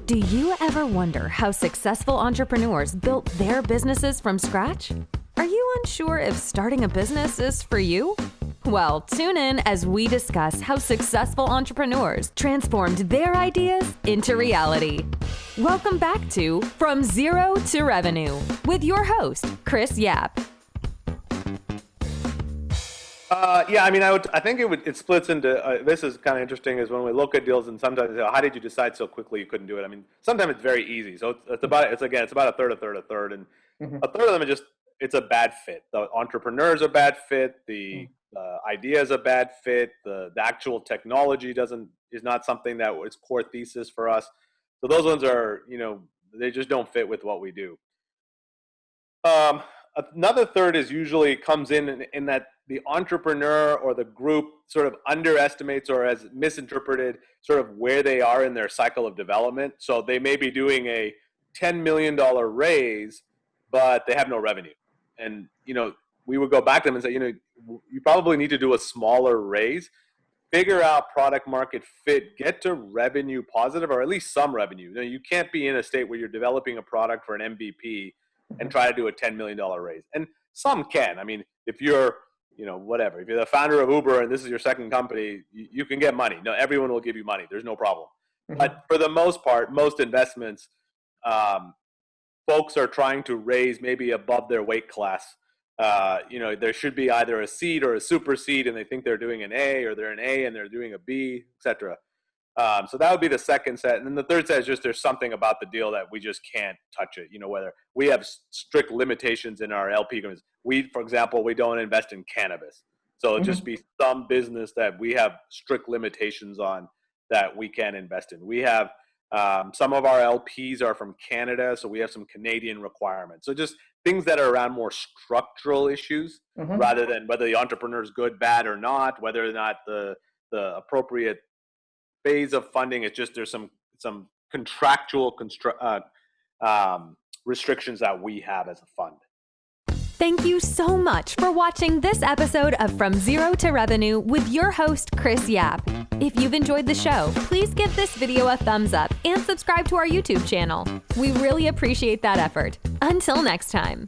Do you ever wonder how successful entrepreneurs built their businesses from scratch? Are you unsure if starting a business is for you? Well, tune in as we discuss how successful entrepreneurs transformed their ideas into reality. Welcome back to From Zero to Revenue with your host, Chris Yap. I think it splits into, this is kind of interesting, is when we look at deals and sometimes, how did you decide so quickly you couldn't do it? I mean, sometimes it's very easy. So it's about a third. And a third of them it's a bad fit. The entrepreneur's a bad fit. The idea is a bad fit. The actual technology is not something that is core thesis for us. So those ones are, they just don't fit with what we do. Another third is usually comes in that the entrepreneur or the group sort of underestimates or has misinterpreted sort of where they are in their cycle of development. So they may be doing a $10 million raise, but they have no revenue. And, we would go back to them and say, you probably need to do a smaller raise, figure out product market fit, get to revenue positive, or at least some revenue. You can't be in a state where you're developing a product for an MVP and try to do a $10 million raise. And some can. I mean, if you're, if you're the founder of Uber and this is your second company, you can get money. No, everyone will give you money. There's no problem. Mm-hmm. But for the most part, most investments, folks are trying to raise maybe above their weight class. There should be either a seed or a super seed, and they think they're doing an A, or they're an A and they're doing a B, etc. So that would be the second set. And then the third set is just there's something about the deal that we just can't touch it. Whether we have strict limitations in our LP agreements. For example, we don't invest in cannabis. So it'll just be some business that we have strict limitations on that we can't invest in. We have some of our LPs are from Canada, so we have some Canadian requirements. So just things that are around more structural issues rather than whether the entrepreneur is good, bad, or not, whether or not the appropriate phase of funding. It's just there's some contractual restrictions that we have as a fund. Thank you so much for watching this episode of From Zero to Revenue with your host, Chris Yap. If you've enjoyed the show, please give this video a thumbs up and subscribe to our YouTube channel. We really appreciate that effort. Until next time.